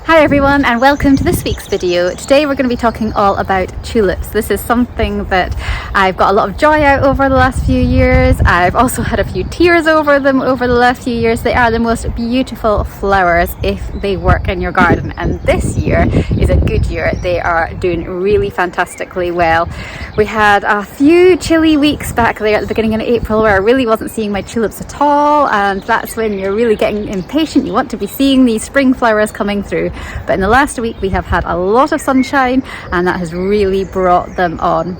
Hi everyone and welcome to this week's video. Today we're going to be talking all about tulips. This is something that I've got a lot of joy out over the last few years. I've also had a few tears over them over the last few years. They are the most beautiful flowers if they work in your garden, and this year is a good year. They are doing really fantastically well. We had a few chilly weeks back there at the beginning of April where I really wasn't seeing my tulips at all, and that's when you're really getting impatient. You want to be seeing these spring flowers coming through. But in the last week we have had a lot of sunshine and that has really brought them on.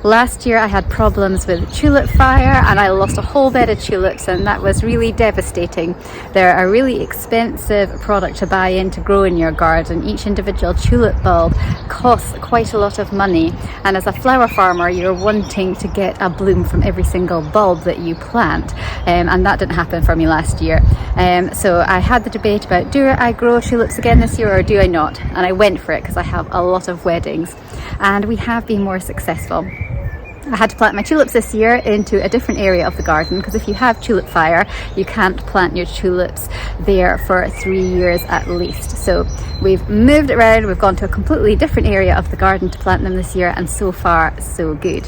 Last year I had problems with tulip fire and I lost a whole bed of tulips, and that was really devastating. They're a really expensive product to buy in to grow in your garden. Each individual tulip bulb costs quite a lot of money, and as a flower farmer you're wanting to get a bloom from every single bulb that you plant, and that didn't happen for me last year. So I had the debate about, do I grow tulips again this year or do I not? And I went for it because I have a lot of weddings and we have been more successful. I had to plant my tulips this year into a different area of the garden because if you have tulip fire you can't plant your tulips there for 3 years at least. So we've moved it around, we've gone to a completely different area of the garden to plant them this year, and so far so good.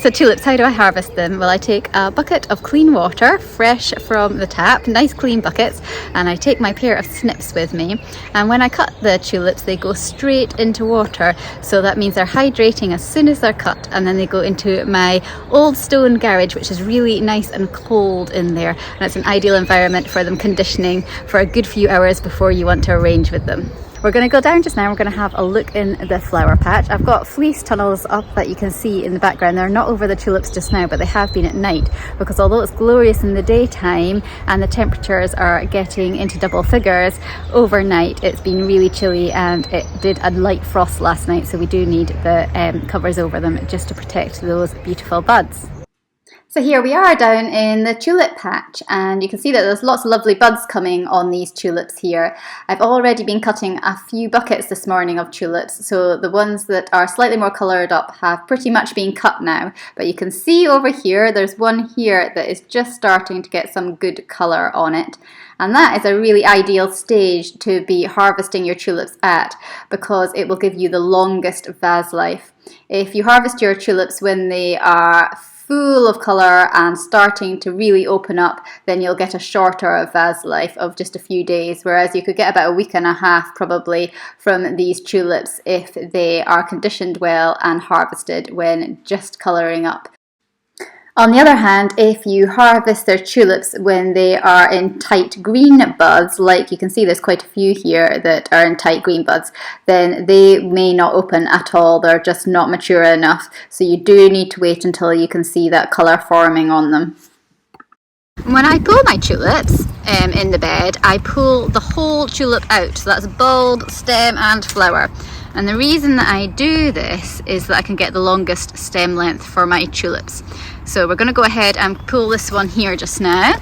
So tulips, how do I harvest them? Well, I take a bucket of clean water, fresh from the tap, nice clean buckets, and I take my pair of snips with me. And when I cut the tulips, they go straight into water. So that means they're hydrating as soon as they're cut, and then they go into my old stone garage, which is really nice and cold in there. And it's an ideal environment for them conditioning for a good few hours before you want to arrange with them. We're going to go down just now, we're going to have a look in the flower patch. I've got fleece tunnels up that you can see in the background. They're not over the tulips just now, but they have been at night, because although it's glorious in the daytime and the temperatures are getting into double figures, overnight it's been really chilly and it did a light frost last night, so we do need the covers over them just to protect those beautiful buds. So here we are down in the tulip patch, and you can see that there's lots of lovely buds coming on these tulips here. I've already been cutting a few buckets this morning of tulips, so the ones that are slightly more coloured up have pretty much been cut now. But you can see over here, there's one here that is just starting to get some good colour on it. And that is a really ideal stage to be harvesting your tulips at, because it will give you the longest vase life. If you harvest your tulips when they are full of colour and starting to really open up, then you'll get a shorter vase life of just a few days, whereas you could get about a week and a half probably from these tulips if they are conditioned well and harvested when just colouring up. On the other hand, if you harvest their tulips when they are in tight green buds, like you can see there's quite a few here that are in tight green buds, then they may not open at all. They're just not mature enough. So you do need to wait until you can see that colour forming on them. When I pull my tulips in the bed, I pull the whole tulip out. So that's bulb, stem and flower. And the reason that I do this is that I can get the longest stem length for my tulips. So we're going to go ahead and pull this one here just now.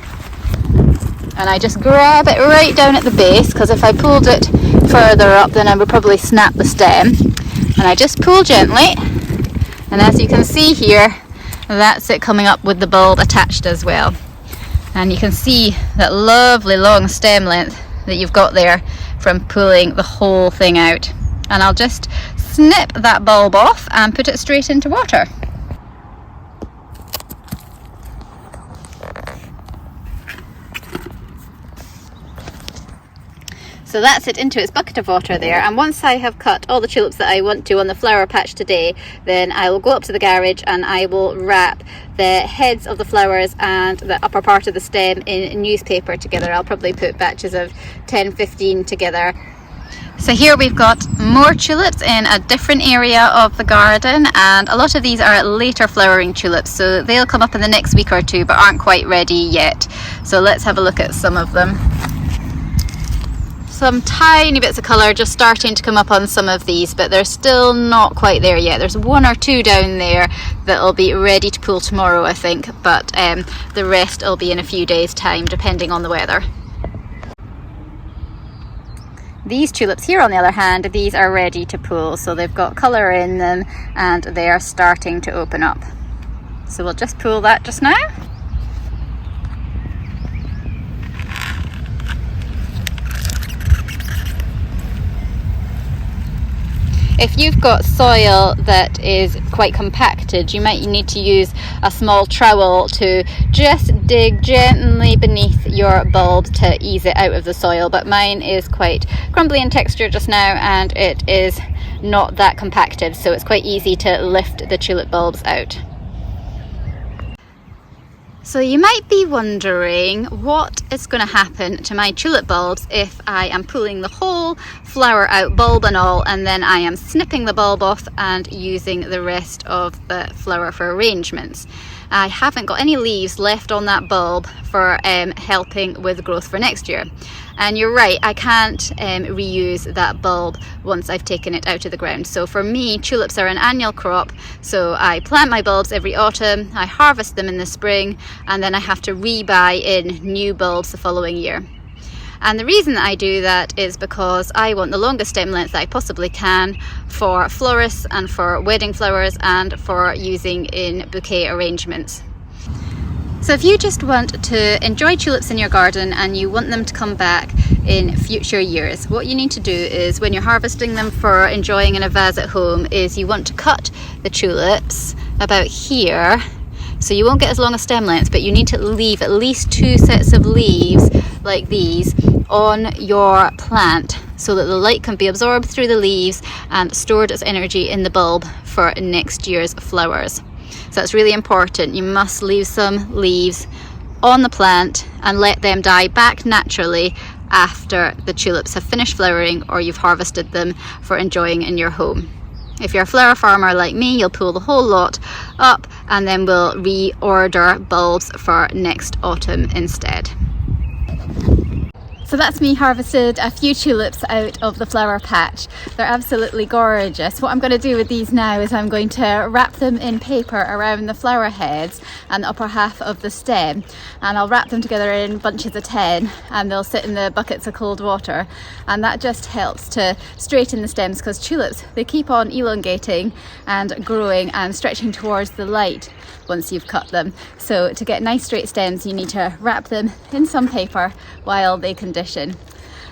And I just grab it right down at the base, because if I pulled it further up then I would probably snap the stem. And I just pull gently. And as you can see here, that's it coming up with the bulb attached as well. And you can see that lovely long stem length that you've got there from pulling the whole thing out. And I'll just snip that bulb off and put it straight into water. So that's it into its bucket of water there, and once I have cut all the tulips that I want to on the flower patch today, then I will go up to the garage and I will wrap the heads of the flowers and the upper part of the stem in newspaper together. I'll probably put batches of 10-15 together. So here we've got more tulips in a different area of the garden, and a lot of these are later flowering tulips, so they'll come up in the next week or two but aren't quite ready yet. So let's have a look at some of them. Some tiny bits of colour just starting to come up on some of these, but they're still not quite there yet. There's one or two down there that'll be ready to pull tomorrow, I think, but the rest will be in a few days' time depending on the weather. These tulips here, on the other hand, these are ready to pull, so they've got colour in them and they are starting to open up. So we'll just pull that just now. if you've got soil that is quite compacted, you might need to use a small trowel to just dig gently beneath your bulb to ease it out of the soil. But mine is quite crumbly in texture just now, and it is not that compacted, so it's quite easy to lift the tulip bulbs out. So you might be wondering what is going to happen to my tulip bulbs if I am pulling the whole flower out, bulb and all, and then I am snipping the bulb off and using the rest of the flower for arrangements. I haven't got any leaves left on that bulb for helping with growth for next year. And you're right, I can't reuse that bulb once I've taken it out of the ground. So for me, tulips are an annual crop. So I plant my bulbs every autumn, I harvest them in the spring, and then I have to re-buy in new bulbs the following year. And the reason that I do that is because I want the longest stem length that I possibly can for florists and for wedding flowers and for using in bouquet arrangements. So if you just want to enjoy tulips in your garden and you want them to come back in future years, what you need to do is, when you're harvesting them for enjoying in a vase at home, is you want to cut the tulips about here. So you won't get as long a stem length, but you need to leave at least 2 sets of leaves like these on your plant so that the light can be absorbed through the leaves and stored as energy in the bulb for next year's flowers. So that's really important. You must leave some leaves on the plant and let them die back naturally after the tulips have finished flowering or you've harvested them for enjoying in your home. If you're a flower farmer like me, you'll pull the whole lot up and then we'll reorder bulbs for next autumn instead. So that's me harvested a few tulips out of the flower patch. They're absolutely gorgeous. What I'm going to do with these now is I'm going to wrap them in paper around the flower heads and the upper half of the stem, and I'll wrap them together in bunches of 10 and they'll sit in the buckets of cold water, and that just helps to straighten the stems, because tulips, they keep on elongating and growing and stretching towards the light once you've cut them. So to get nice straight stems, you need to wrap them in some paper while they condition.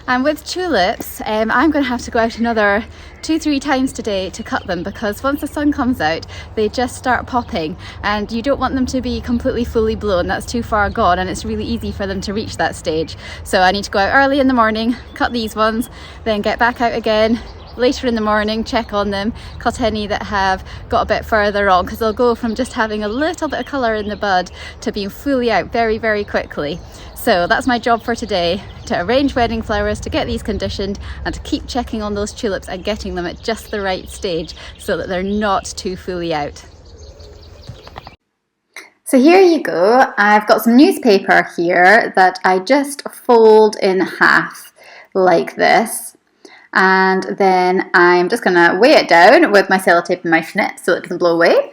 And with tulips, I'm going to have to go out another 2-3 times today to cut them, because once the sun comes out they just start popping and you don't want them to be completely fully blown. That's too far gone and it's really easy for them to reach that stage. So I need to go out early in the morning, cut these ones, then get back out again later in the morning, check on them, cut any that have got a bit further on, because they'll go from just having a little bit of colour in the bud to being fully out very, very quickly. So that's my job for today, to arrange wedding flowers, to get these conditioned and to keep checking on those tulips and getting them at just the right stage so that they're not too fully out. So here you go, I've got some newspaper here that I just fold in half like this. And then I'm just going to weigh it down with my sellotape and my snip so it doesn't blow away.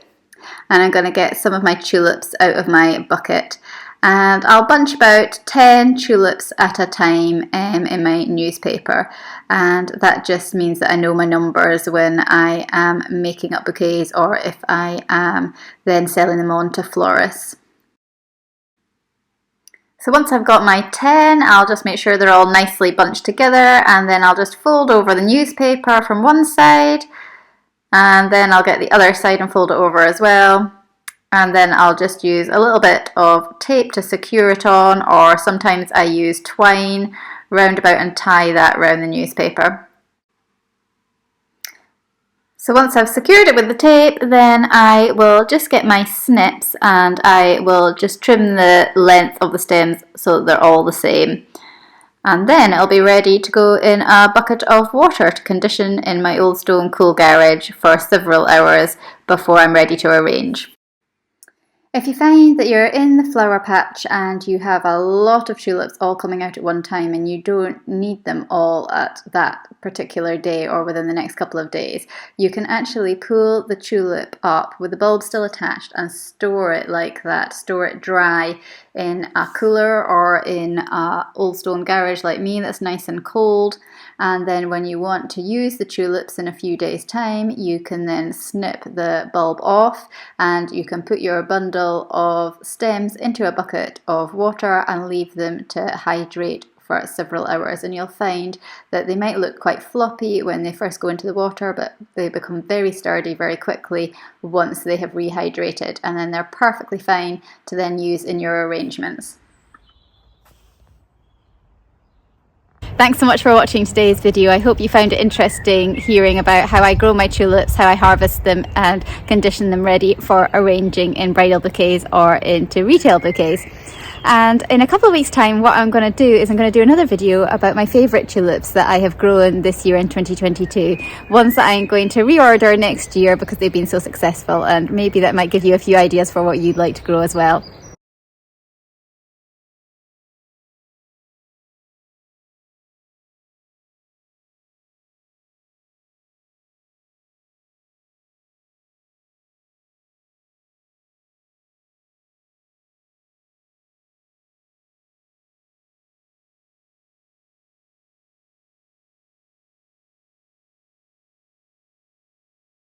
And I'm going to get some of my tulips out of my bucket. And I'll bunch about 10 tulips at a time in my newspaper. And that just means that I know my numbers when I am making up bouquets, or if I am then selling them on to florists. So once I've got my 10, I'll just make sure they're all nicely bunched together, and then I'll just fold over the newspaper from one side, and then I'll get the other side and fold it over as well. And then I'll just use a little bit of tape to secure it on, or sometimes I use twine round about and tie that around the newspaper. So once I've secured it with the tape, then I will just get my snips and I will just trim the length of the stems so that they're all the same. And then it'll be ready to go in a bucket of water to condition in my old stone cool garage for several hours before I'm ready to arrange. If you find that you're in the flower patch and you have a lot of tulips all coming out at one time and you don't need them all at that particular day or within the next couple of days, you can actually pull the tulip up with the bulb still attached and store it like that. Store it dry in a cooler or in an old stone garage like me that's nice and cold. And then when you want to use the tulips in a few days' time, you can then snip the bulb off and you can put your bundle of stems into a bucket of water and leave them to hydrate for several hours, and you'll find that they might look quite floppy when they first go into the water, but they become very sturdy very quickly once they have rehydrated, and then they're perfectly fine to then use in your arrangements. Thanks so much for watching today's video. I hope you found it interesting hearing about how I grow my tulips, how I harvest them and condition them ready for arranging in bridal bouquets or into retail bouquets. And in a couple of weeks' time, what I'm going to do is I'm going to do another video about my favourite tulips that I have grown this year in 2022. Ones that I'm going to reorder next year because they've been so successful, and maybe that might give you a few ideas for what you'd like to grow as well.